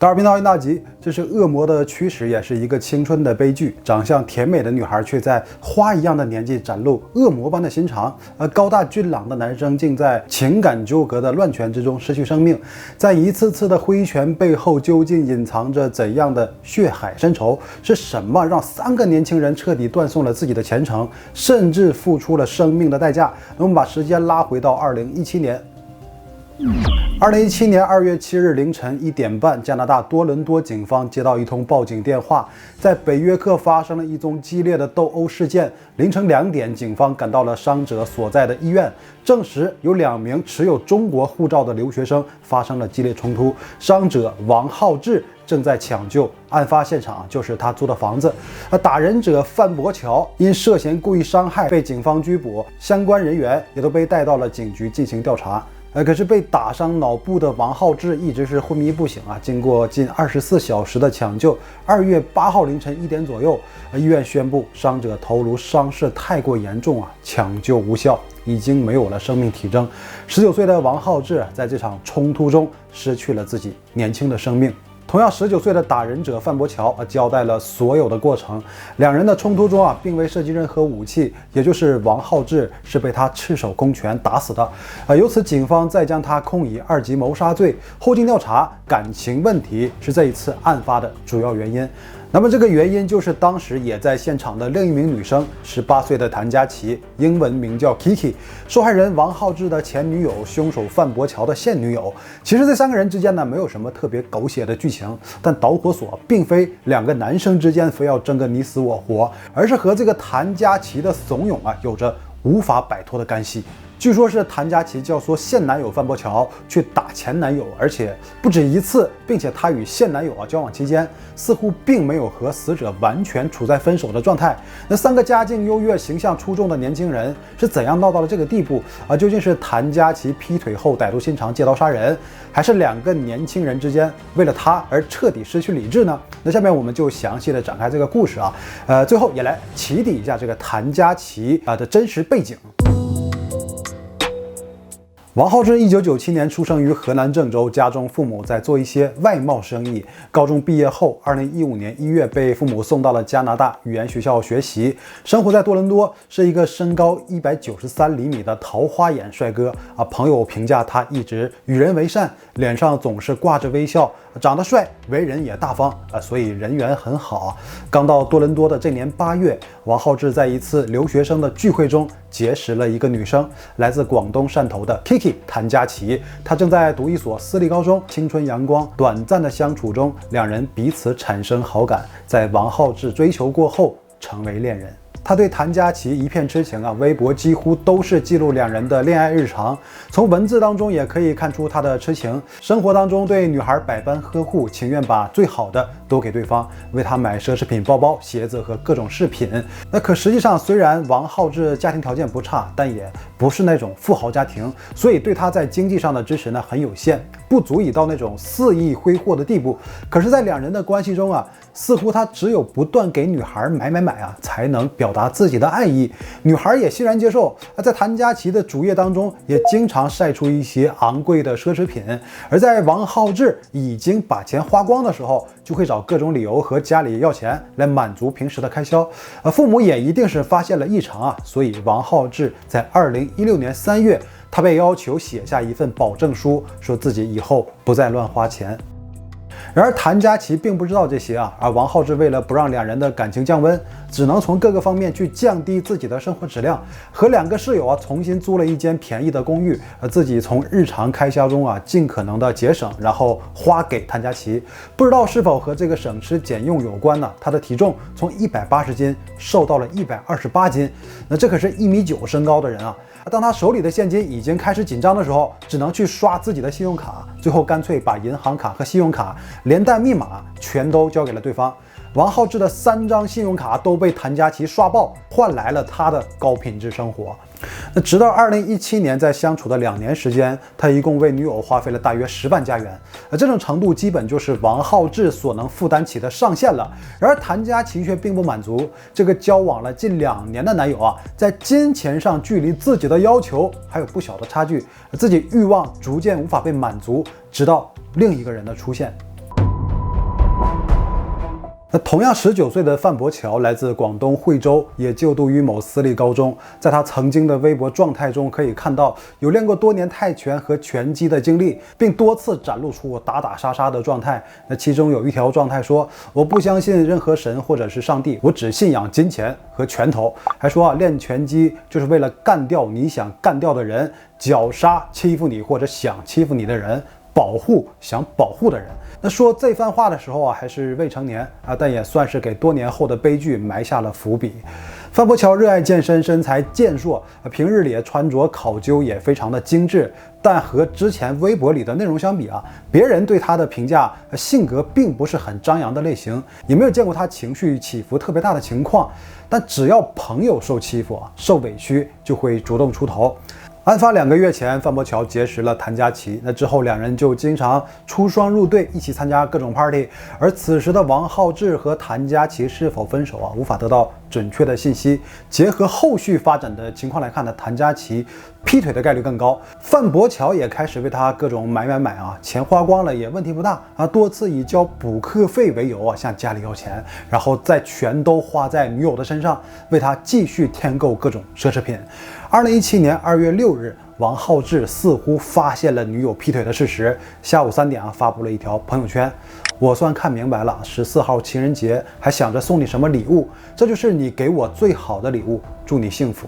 达尔频道一大集，这是恶魔的驱使，也是一个青春的悲剧。长相甜美的女孩却在花一样的年纪展露恶魔般的心肠，而高大俊朗的男生竟在情感纠葛的乱拳之中失去生命。在一次次的挥拳背后，究竟隐藏着怎样的血海深仇？是什么让3个年轻人彻底断送了自己的前程，甚至付出了生命的代价？那我们把时间拉回到2017年。2017年2月7日凌晨1点半，加拿大多伦多警方接到一通报警电话，在北约克发生了一宗激烈的斗殴事件。凌晨2点，警方赶到了伤者所在的医院，证实有2名持有中国护照的留学生发生了激烈冲突，伤者王浩志正在抢救，案发现场就是他租的房子。打人者范伯桥因涉嫌故意伤害被警方拘捕，相关人员也都被带到了警局进行调查。可是被打伤脑部的王浩志一直是昏迷不醒啊！经过近24小时的抢救，2月8号凌晨1点左右，医院宣布伤者头颅伤势太过严重啊，抢救无效，已经没有了生命体征。19岁的王浩志在这场冲突中失去了自己年轻的生命。同样19岁的打人者范伯桥交代了所有的过程。2人的冲突中并未涉及任何武器，也就是王浩志是被他赤手空拳打死的。由此警方再将他控以2级谋杀罪。后经调查，感情问题是这一次案发的主要原因。那么这个原因就是当时也在现场的另一名女生，18岁的谭佳琪，英文名叫 Kiki， 受害人王浩志的前女友，凶手范伯桥的现女友。其实这3个人之间呢，没有什么特别狗血的剧情，但导火索并非2个男生之间非要争个你死我活，而是和这个谭佳琪的怂恿有着无法摆脱的干系。据说是谭佳琪教唆现男友范伯桥去打前男友，而且不止一次，并且她与现男友交往期间，似乎并没有和死者完全处在分手的状态。那3个家境优越、形象出众的年轻人是怎样闹到了这个地步究竟是谭佳琪劈腿后歹毒心肠借刀杀人，还是2个年轻人之间为了他而彻底失去理智呢？那下面我们就详细的展开这个故事最后也来起底一下这个谭佳琪的真实背景。王浩志1997年出生于河南郑州，家中父母在做一些外贸生意。高中毕业后，2015年1月被父母送到了加拿大语言学校学习，生活在多伦多，是一个身高193厘米的桃花眼帅哥朋友评价他一直与人为善，脸上总是挂着微笑，长得帅，为人也大方所以人缘很好。刚到多伦多的这年8月，王浩志在一次留学生的聚会中结识了一个女生，来自广东汕头的 Kiki 谭佳琪。她正在读一所私立高中，青春阳光。短暂的相处中，2人彼此产生好感，在王浩志追求过后成为恋人。他对谭佳琪一片痴情微博几乎都是记录2人的恋爱日常，从文字当中也可以看出他的痴情。生活当中对女孩百般呵护，情愿把最好的都给对方，为她买奢侈品包包、鞋子和各种饰品。那可实际上，虽然王浩志家庭条件不差，但也不是那种富豪家庭，所以对他在经济上的支持呢很有限，不足以到那种肆意挥霍的地步。可是，在2人的关系中似乎他只有不断给女孩买才能表达自己的爱意，女孩也欣然接受。在谭佳琪的主页当中，也经常晒出一些昂贵的奢侈品。而在王浩志已经把钱花光的时候，就会找各种理由和家里要钱来满足平时的开销。父母也一定是发现了异常所以王浩志在2016年3月，他被要求写下一份保证书，说自己以后不再乱花钱。然而谭佳琪并不知道这些而王浩志为了不让2人的感情降温，只能从各个方面去降低自己的生活质量，和2个室友重新租了一间便宜的公寓，自己从日常开销中尽可能的节省，然后花给谭佳琪。不知道是否和这个省吃俭用有关呢？他的体重从180斤瘦到了128斤，那这可是1.9米身高的人当他手里的现金已经开始紧张的时候，只能去刷自己的信用卡，最后干脆把银行卡和信用卡连带密码全都交给了对方。王浩志的3张信用卡都被谭佳琪刷爆，换来了他的高品质生活。那直到2017年，在相处的2年时间，他一共为女友花费了大约10万加元，这种程度基本就是王浩志所能负担起的上限了。然而谭佳琪却并不满足，这个交往了近2年的男友在金钱上距离自己的要求还有不小的差距，自己欲望逐渐无法被满足，直到另一个人的出现。那同样19岁的范博乔来自广东惠州，也就读于某私立高中。在他曾经的微博状态中可以看到，有练过多年泰拳和拳击的经历，并多次展露出打打杀杀的状态。那其中有一条状态说：“我不相信任何神或者是上帝，我只信仰金钱和拳头。”还说练拳击就是为了干掉你想干掉的人，绞杀欺负你或者想欺负你的人，保护想保护的人。那说这番话的时候还是未成年但也算是给多年后的悲剧埋下了伏笔。范博乔热爱健身，身材健硕，平日里穿着考究也非常的精致，但和之前微博里的内容相比别人对他的评价性格并不是很张扬的类型，也没有见过他情绪起伏特别大的情况。但只要朋友受欺负受委屈，就会主动出头。案发2个月前，范博乔结识了谭佳琪，那之后两人就经常出双入对，一起参加各种 party。而此时的王浩志和谭佳琪是否分手无法得到准确的信息。结合后续发展的情况来看呢，谭佳琪劈腿的概率更高，范博乔也开始为他各种买钱花光了也问题不大多次以交补课费为由向家里要钱，然后再全都花在女友的身上，为他继续添购各种奢侈品。2017年2月6日，王浩志似乎发现了女友劈腿的事实，下午3点发布了一条朋友圈：“我算看明白了，14号情人节还想着送你什么礼物，这就是你给我最好的礼物，祝你幸福。”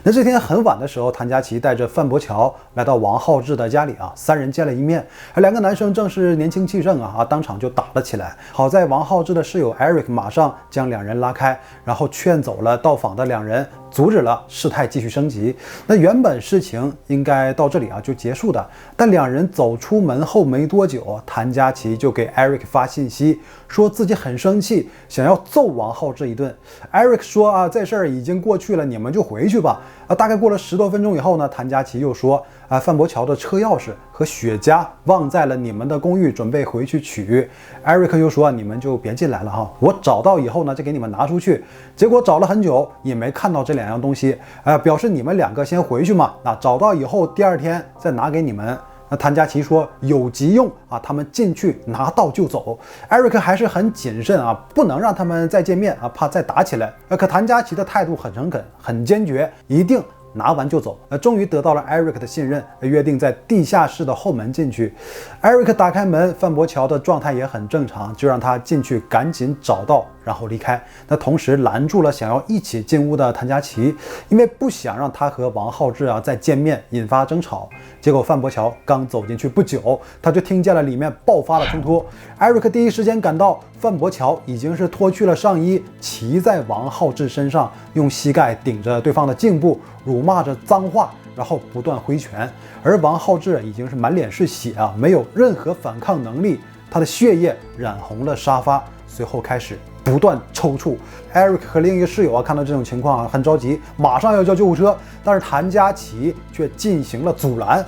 那这天很晚的时候，谭佳琪带着范博乔来到王浩志的家里3人见了一面。而2个男生正是年轻气盛当场就打了起来。好在王浩志的室友 Eric 马上将2人拉开，然后劝走了到访的2人，阻止了事态继续升级。那原本事情应该到这里就结束的，但2人走出门后没多久，谭佳琪就给 Eric 发信息，说自己很生气，想要揍王浩志一顿。Eric 说这事儿已经过去了，你们就回去吧。大概过了10多分钟以后呢，谭佳琪又说范博乔的车钥匙和雪茄忘在了你们的公寓，准备回去取。Eric 又说你们就别进来了我找到以后呢就给你们拿出去。结果找了很久也没看到这2样东西，表示你们2个先回去嘛，找到以后第2天再拿给你们。那谭佳琪说有急用他们进去拿到就走。Eric 还是很谨慎不能让他们再见面怕再打起来。可谭佳琪的态度很诚恳，很坚决，一定拿完就走。终于得到了 Eric 的信任，约定在地下室的后门进去。Eric 打开门，范博乔的状态也很正常，就让他进去，赶紧找到然后离开。那同时拦住了想要一起进屋的谭佳琪，因为不想让他和王浩志再见面，引发争吵。结果范博乔刚走进去不久，他就听见了里面爆发了冲突。Eric 第一时间赶到，范博乔已经是脱去了上衣，骑在王浩志身上，用膝盖顶着对方的颈部，辱骂着脏话，然后不断挥拳。而王浩志已经是满脸是血没有任何反抗能力，他的血液染红了沙发，随后开始不断抽搐。Eric 和另一个室友看到这种情况很着急，马上要叫救护车，但是谭佳琪却进行了阻拦。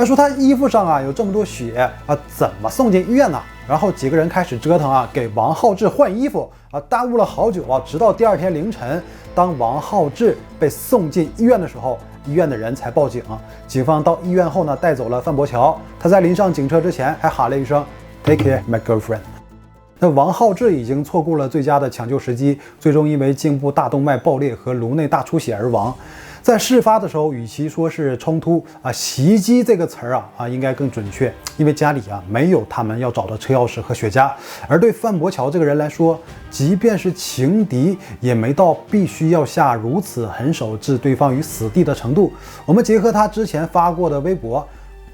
说他衣服上有这么多血怎么送进医院呢？然后几个人开始折腾给王浩志换衣服耽误了好久直到第2天凌晨，当王浩志被送进医院的时候，医院的人才报警。警方到医院后呢，带走了范博乔。他在临上警车之前还喊了一声 "Take care, my girlfriend"。那王浩志已经错过了最佳的抢救时机，最终因为颈部大动脉爆裂和颅内大出血而亡。在事发的时候，与其说是冲突袭击这个词儿应该更准确，因为家里没有他们要找的车钥匙和雪茄。而对范博乔这个人来说，即便是情敌，也没到必须要下如此狠手置对方于死地的程度。我们结合他之前发过的微博，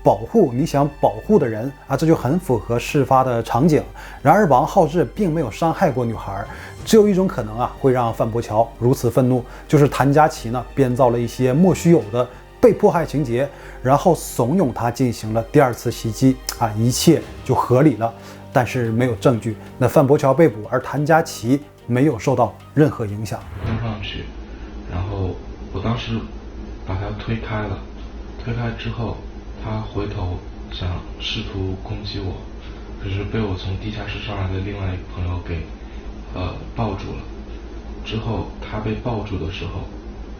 保护你想保护的人这就很符合事发的场景。然而王浩志并没有伤害过女孩，只有一种可能会让范博乔如此愤怒，就是谭佳琪呢编造了一些莫须有的被迫害情节，然后怂恿他进行了第2次袭击一切就合理了。但是没有证据，那范博乔被捕，而谭佳琪没有受到任何影响。冲上去，然后我当时把他推开了，推开之后他回头想试图攻击我，可是被我从地下室上来的另外一个朋友给抱住了。之后他被抱住的时候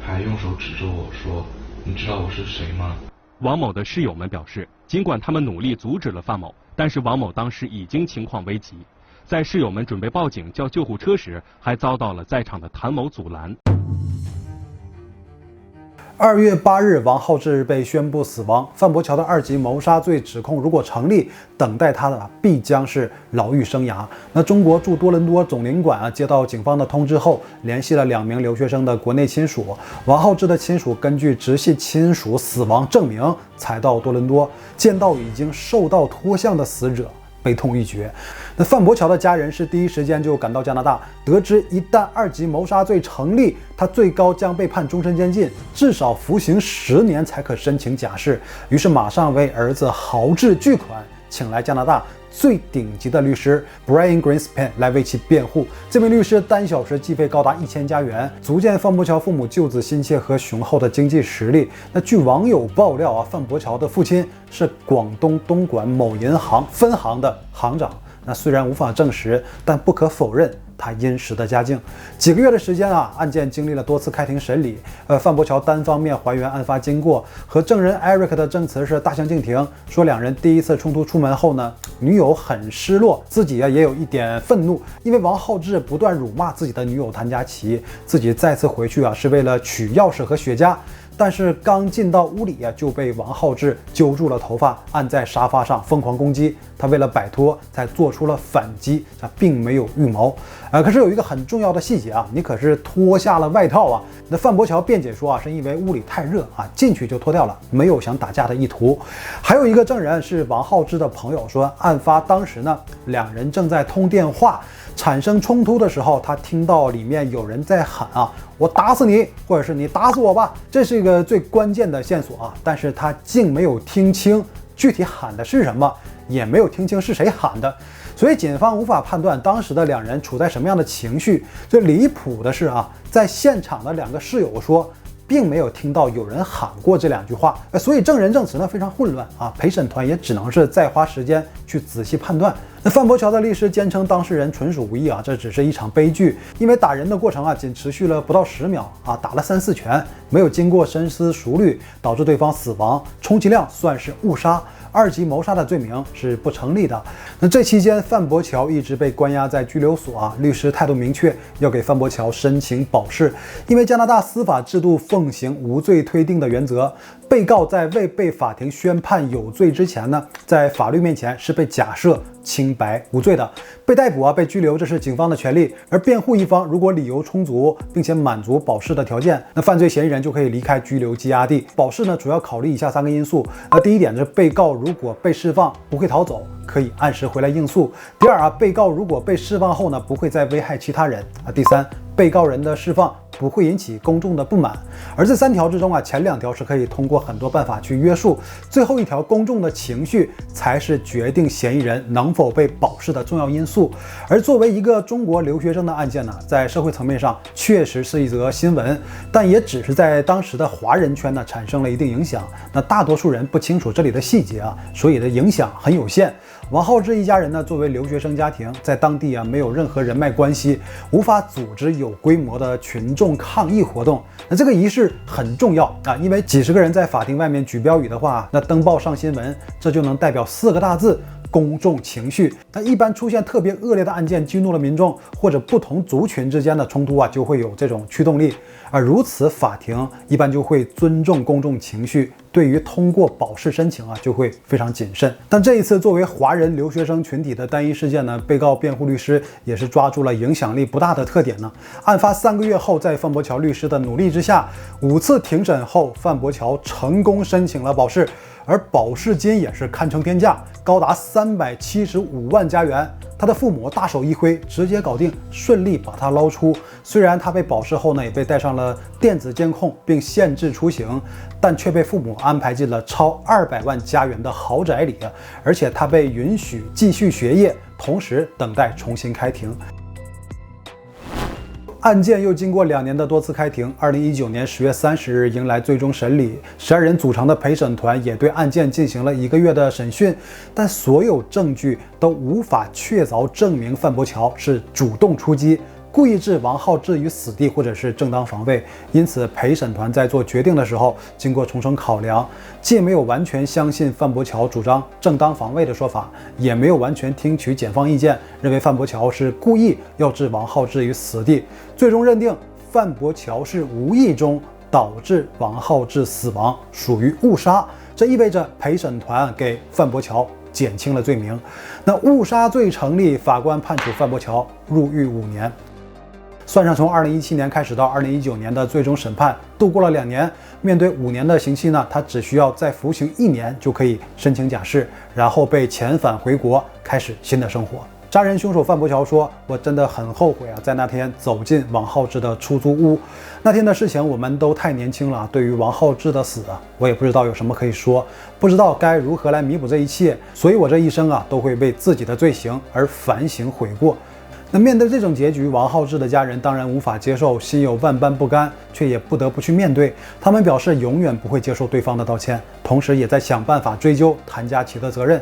还用手指着我说，你知道我是谁吗？王某的室友们表示，尽管他们努力阻止了范某，但但是王某当时已经情况危急，在室友们准备报警叫救护车时，还遭到了在场的谭某阻拦。2月8日，王浩志被宣布死亡。范伯桥的2级谋杀罪指控如果成立，等待他的必将是牢狱生涯。那中国驻多伦多总领馆接到警方的通知后，联系了2名留学生的国内亲属。王浩志的亲属根据直系亲属死亡证明，才到多伦多，见到已经受到脱相的死者，悲痛欲绝。那范伯桥的家人是第一时间就赶到加拿大，得知一旦2级谋杀罪成立，他最高将被判终身监禁，至少服刑10年才可申请假释。于是马上为儿子豪掷巨款，请来加拿大最顶级的律师 Brian Greenspan 来为其辩护。这名律师单小时计费高达1000加元，足见范伯桥父母救子心切和雄厚的经济实力。那据网友爆料范伯桥的父亲是广东东莞某银行分行的行长。那虽然无法证实，但不可否认他殷实的家境。几个月的时间案件经历了多次开庭审理。范伯桥单方面还原案发经过，和证人 Eric 的证词是大相径庭，说两人第一次冲突出门后呢，女友很失落，自己也有一点愤怒，因为王浩志不断辱骂自己的女友谭佳琪，自己再次回去是为了取钥匙和雪茄。但是刚进到屋里就被王浩志揪住了头发，按在沙发上疯狂攻击。他为了摆脱，才做出了反击，并没有预谋。可是有一个很重要的细节你可是脱下了外套那范伯桥辩解说是因为屋里太热进去就脱掉了，没有想打架的意图。还有一个证人是王浩志的朋友说，案发当时呢，两人正在通电话。产生冲突的时候，他听到里面有人在喊我打死你，或者是你打死我吧，这是一个最关键的线索但是他竟没有听清具体喊的是什么，也没有听清是谁喊的，所以警方无法判断当时的两人处在什么样的情绪。最离谱的是在现场的2个室友说，并没有听到有人喊过这2句话，所以证人证词呢非常混乱陪审团也只能是再花时间去仔细判断。那范伯桥的律师坚称当事人纯属无意这只是一场悲剧，因为打人的过程仅持续了不到10秒打了3、4拳，没有经过深思熟虑，导致对方死亡，充其量算是误杀。2级谋杀的罪名是不成立的。那这期间，范伯桥一直被关押在拘留所律师态度明确，要给范伯桥申请保释，因为加拿大司法制度奉行无罪推定的原则，被告在未被法庭宣判有罪之前呢，在法律面前是被假设清白无罪的。被逮捕被拘留，这是警方的权利。而辩护一方如果理由充足，并且满足保释的条件，那犯罪嫌疑人就可以离开拘留羁押地。保释呢，主要考虑以下3个因素。第一点是被告如果被释放不会逃走，可以按时回来应诉。第二被告如果被释放后呢，不会再危害其他人。第三，被告人的释放不会引起公众的不满。而这3条之中前2条是可以通过很多办法去约束，最后1条公众的情绪才是决定嫌疑人能否被保释的重要因素。而作为一个中国留学生的案件呢，在社会层面上确实是一则新闻，但也只是在当时的华人圈呢产生了一定影响。那大多数人不清楚这里的细节所以的影响很有限。王浩志一家人呢，作为留学生家庭，在当地没有任何人脉关系，无法组织有规模的群众抗议活动。那这个仪式很重要因为几十个人在法庭外面举标语的话，那登报上新闻，这就能代表4个大字：公众情绪。那一般出现特别恶劣的案件激怒了民众，或者不同族群之间的冲突就会有这种驱动力。而如此，法庭一般就会尊重公众情绪，对于通过保释申请就会非常谨慎。但这一次作为华人留学生群体的单一事件呢，被告辩护律师也是抓住了影响力不大的特点呢。案发3个月后，在范伯桥律师的努力之下，5次庭审后，范伯桥成功申请了保释，而保释金也是堪称天价，高达375万加元。他的父母大手一挥，直接搞定，顺利把他捞出。虽然他被保释后呢，也被带上了电子监控，并限制出行，但却被父母安排进了超200万加元的豪宅里，而且他被允许继续学业，同时等待重新开庭。案件又经过2年的多次开庭，2019年10月30日迎来最终审理。12人组成的陪审团也对案件进行了1个月的审讯，但所有证据都无法确凿证明范伯桥是主动出击，故意置王浩志于死地，或者是正当防卫。因此，陪审团在做决定的时候，经过重重考量，既没有完全相信范伯桥主张正当防卫的说法，也没有完全听取检方意见，认为范伯桥是故意要置王浩志于死地，最终认定范伯桥是无意中导致王浩志死亡，属于误杀。这意味着陪审团给范伯桥减轻了罪名。那误杀罪成立，法官判处范伯桥入狱5年。算上从2017年开始到2019年的最终审判，度过了2年。面对5年的刑期呢，他只需要再服刑1年就可以申请假释，然后被遣返回国，开始新的生活。杀人凶手范伯桥说：“我真的很后悔啊，在那天走进王浩志的出租屋。那天的事情我们都太年轻了，对于王浩志的死啊，我也不知道有什么可以说，不知道该如何来弥补这一切，所以我这一生啊，都会为自己的罪行而反省悔过。”那面对这种结局，王浩志的家人当然无法接受，心有万般不甘，却也不得不去面对。他们表示永远不会接受对方的道歉，同时也在想办法追究谭家齐的责任。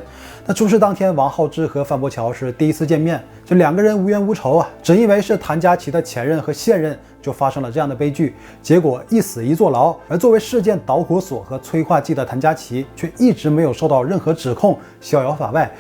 那出事当天，王浩志和范伯桥是第一次见面，就2个人无冤无仇啊，只因为是谭家齐的前任和现任，就发生了这样的悲剧，结果一死一坐牢。而作为事件导火索和催化剂的谭家齐，却一直没有受到任何指控，逍遥法外。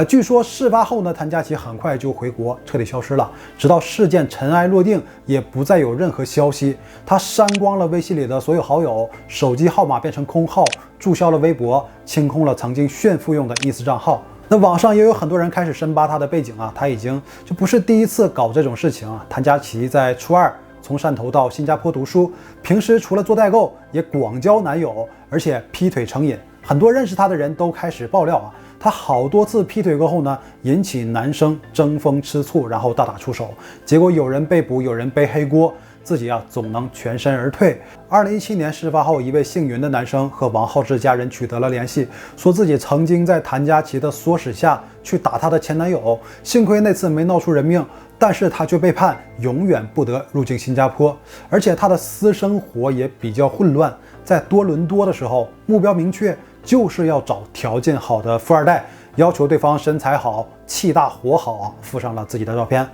据说事发后呢，谭家齐很快就回国，彻底消失了，直到事件尘埃落定，也不再有任何消息。他删光了微信里的所有好友，手机号码变成空号，注销了微博，清空了曾经炫富用的疑似账号。那网上也有很多人开始深扒他的背景啊，他已经就不是第一次搞这种事情啊。谭家齐在初2从汕头到新加坡读书，平时除了做代购，也广交男友，而且劈腿成瘾。很多认识他的人都开始爆料啊，他好多次劈腿过后呢，引起男生争风吃醋，然后大打出手，结果有人被捕，有人背黑锅，自己总能全身而退。2017年事发后，一位姓云的男生和王浩志家人取得了联系，说自己曾经在谭家齐的唆使下去打他的前男友，幸亏那次没闹出人命，但是他却被判永远不得入境新加坡，而且他的私生活也比较混乱。在多伦多的时候，目标明确，就是要找条件好的富二代，要求对方身材好、气大活好，附上了自己的照片。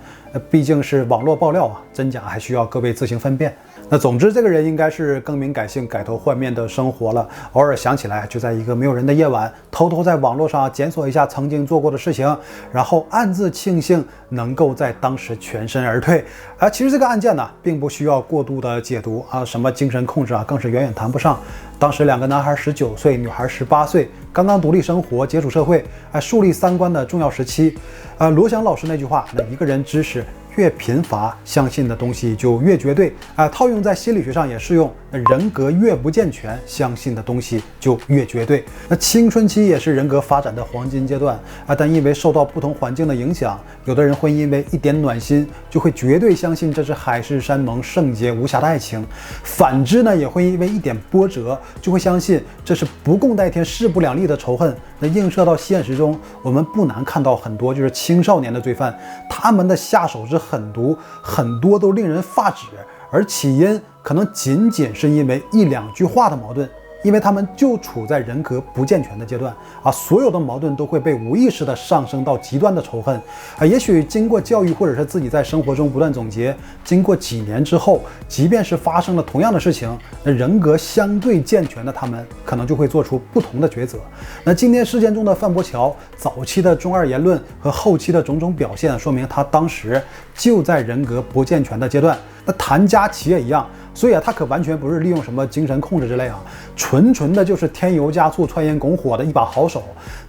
毕竟是网络爆料啊，真假还需要各位自行分辨。那总之，这个人应该是更名改姓、改头换面的生活了。偶尔想起来，就在一个没有人的夜晚，偷偷在网络上检索一下曾经做过的事情，然后暗自庆幸能够在当时全身而退。其实这个案件呢，并不需要过度的解读啊，什么精神控制啊，更是远远谈不上。当时2个男孩19岁，女孩18岁，刚刚独立生活，接触社会，树立3观的重要时期。罗翔老师那句话，那一个人知识越贫乏，相信的东西就越绝对套用在心理学上也适用。人格越不健全，相信的东西就越绝对。那青春期也是人格发展的黄金阶段但因为受到不同环境的影响，有的人会因为一点暖心就会绝对相信这是海誓山盟、圣洁无瑕的爱情，反之呢，也会因为一点波折就会相信这是不共戴天、势不两立的仇恨。那映射到现实中，我们不难看到很多就是青少年的罪犯，他们的下手之狠毒，很多都令人发指，而起因可能仅仅是因为1、2句话的矛盾，因为他们就处在人格不健全的阶段所有的矛盾都会被无意识的上升到极端的仇恨也许经过教育，或者是自己在生活中不断总结，经过几年之后，即便是发生了同样的事情，那人格相对健全的他们可能就会做出不同的抉择。那今天事件中的范伯桥早期的中二言论和后期的种种表现，说明他当时就在人格不健全的阶段。那谭家齐也一样，所以他可完全不是利用什么精神控制之类纯的就是添油加醋、窜烟拱火的一把好手。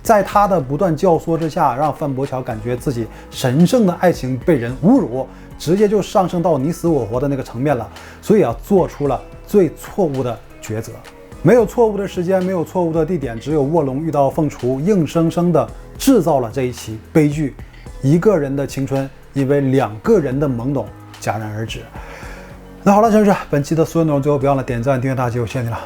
在他的不断教唆之下，让范伯桥感觉自己神圣的爱情被人侮辱，直接就上升到你死我活的那个层面了。所以做出了最错误的抉择。没有错误的时间，没有错误的地点，只有卧龙遇到凤雏，硬生生的制造了这一起悲剧。一个人的青春因为2个人的懵懂戛然而止。那好了，同学们，本期的所有内容最后不要忘了点赞、订阅、大家，谢谢你了。